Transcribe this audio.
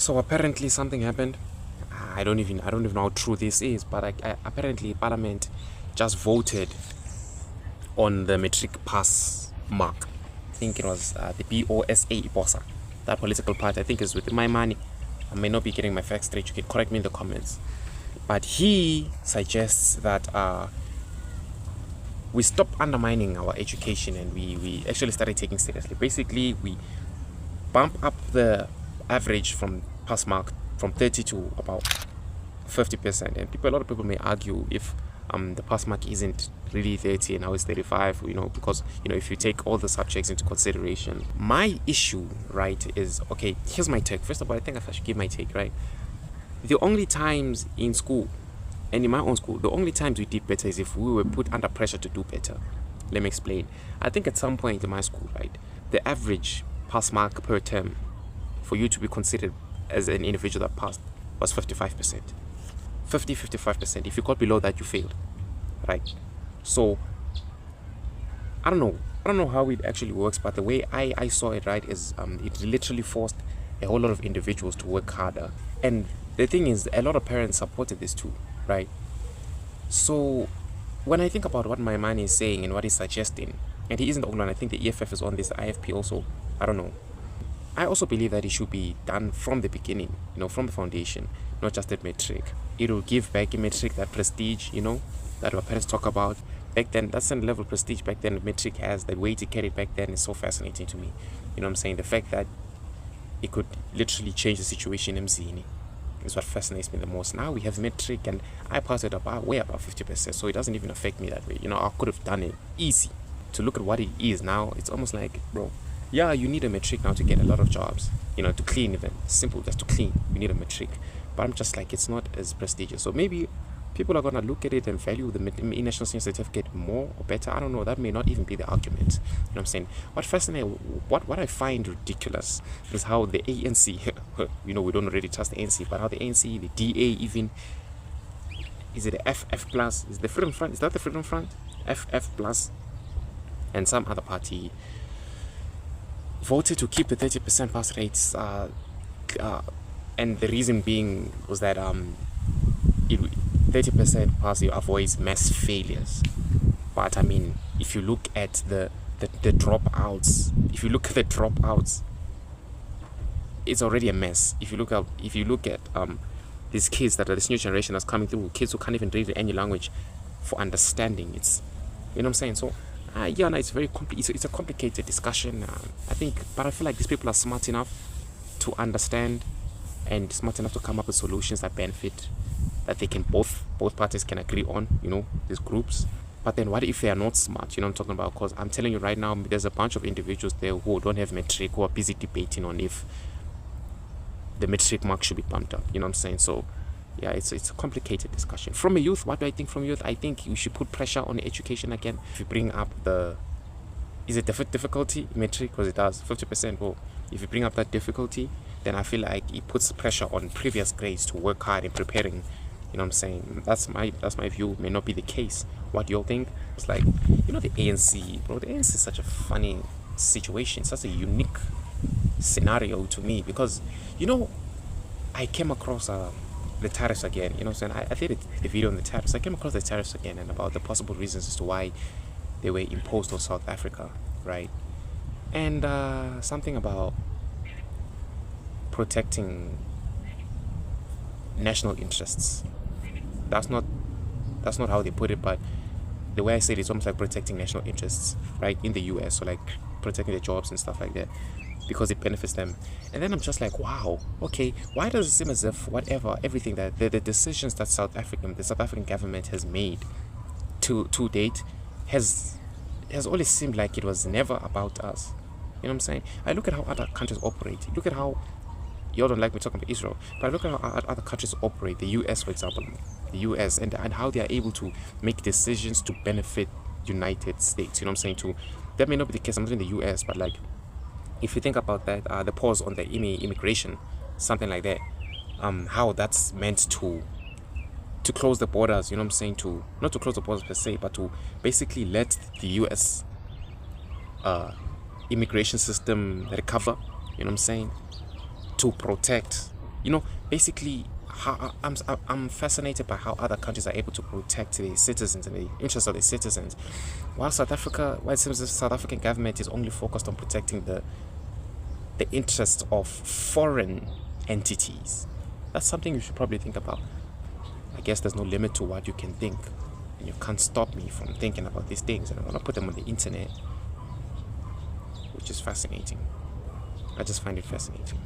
So apparently something happened. I don't even know how true this is, but apparently Parliament just voted on the metric pass mark. I think it was the BOSA, that political party. I think is with my money. I may not be getting my facts straight. You can correct me in the comments. But he suggests that we stop undermining our education and we actually started taking seriously. Basically, we bump up the average from pass mark from 30 to about 50%. And a lot of people may argue if the pass mark isn't really 30 and now it's 35, because if you take all the subjects into consideration. My issue, right, is, okay, here's my take. First of all, I think I should give my take, right? The only times in school, and in my own school, the only times we did better is if we were put under pressure to do better. Let me explain. I think at some point in my school, right, the average pass mark per term for you to be considered as an individual that passed was 55%. 55%. If you got below that, you failed, right? So I don't know how it actually works, but the way I saw it, right, is it literally forced a whole lot of individuals to work harder. And the thing is, a lot of parents supported this too, right? So when I think about what my man is saying and what he's suggesting, and he isn't the only one, I think the EFF is on this, the IFP also, I don't know. I also believe that it should be done from the beginning, from the foundation, not just at metric. It will give back a metric that prestige, that our parents talk about. Back then, that's the level of prestige back then metric has. The way it carried back then is so fascinating to me. You know what I'm saying? The fact that it could literally change the situation in Mzini is what fascinates me the most. Now we have metric and I passed it way above 50%, so it doesn't even affect me that way. I could have done it easy. To look at what it is now, it's almost like, bro, yeah, you need a metric now to get a lot of jobs, to clean even. Simple, just to clean, you need a metric. But I'm just like, it's not as prestigious. So maybe people are going to look at it and value the national senior certificate more or better. I don't know. That may not even be the argument. What I'm saying? What fascinating, what I find ridiculous is how the ANC, we don't already trust the ANC, but how the ANC, the DA even, is it the FF plus? Is the Freedom Front? Is that the Freedom Front? FF plus? And some other party voted to keep the 30% pass rates, and the reason being was that 30% pass avoids mass failures. But I mean, if you look at the dropouts, it's already a mess. If you look at these kids that are this new generation that's coming through, kids who can't even read any language for understanding, it's what I'm saying. So it's very it's a complicated discussion. I think, but I feel like these people are smart enough to understand and smart enough to come up with solutions that benefit, that they can both parties can agree on, these groups. But then what if they are not smart? I'm talking about, because I'm telling you right now, there's a bunch of individuals there who don't have metric, who are busy debating on if the metric mark should be bumped up. I'm saying? So yeah, it's a complicated discussion. From a youth, what do I think from youth? I think we should put pressure on education again. If you bring up is it difficulty metric, because it does 50%. Well, if you bring up that difficulty, then I feel like it puts pressure on previous grades to work hard in preparing. What I'm saying? That's my view. May not be the case. What do you all think? It's like, the ANC, bro. The ANC is such a funny situation, such a unique scenario to me, because I came across the tariffs again. I'm saying? I did a video on the tariffs. I came across the tariffs again and about the possible reasons as to why they were imposed on South Africa, right? And something about protecting national interests. That's not how they put it, but the way I say it is almost like protecting national interests, right, in the US, so like protecting the jobs and stuff like that, because it benefits them. And then I'm just like, wow, okay, why does it seem as if everything that the decisions that the South African government has made to date has always seemed like it was never about us. What I'm saying? I look at how other countries operate. Look at how, you all don't like me talking about Israel, but look at how other countries operate. The US, for example, and how they are able to make decisions to benefit United States. What I'm saying? That may not be the case. I'm not in the US, but like, if you think about that, the pause on the immigration, something like that, how that's meant to close the borders. What I'm saying? Not to close the borders per se, but to basically let the US immigration system recover. What I'm saying? To protect You know, basically, I'm fascinated by how other countries are able to protect their citizens and the interests of their citizens, while it seems the South African government is only focused on protecting the interests of foreign entities. That's something you should probably think about. I guess there's no limit to what you can think, and you can't stop me from thinking about these things, and I'm gonna put them on the internet, which is fascinating. I just find it fascinating.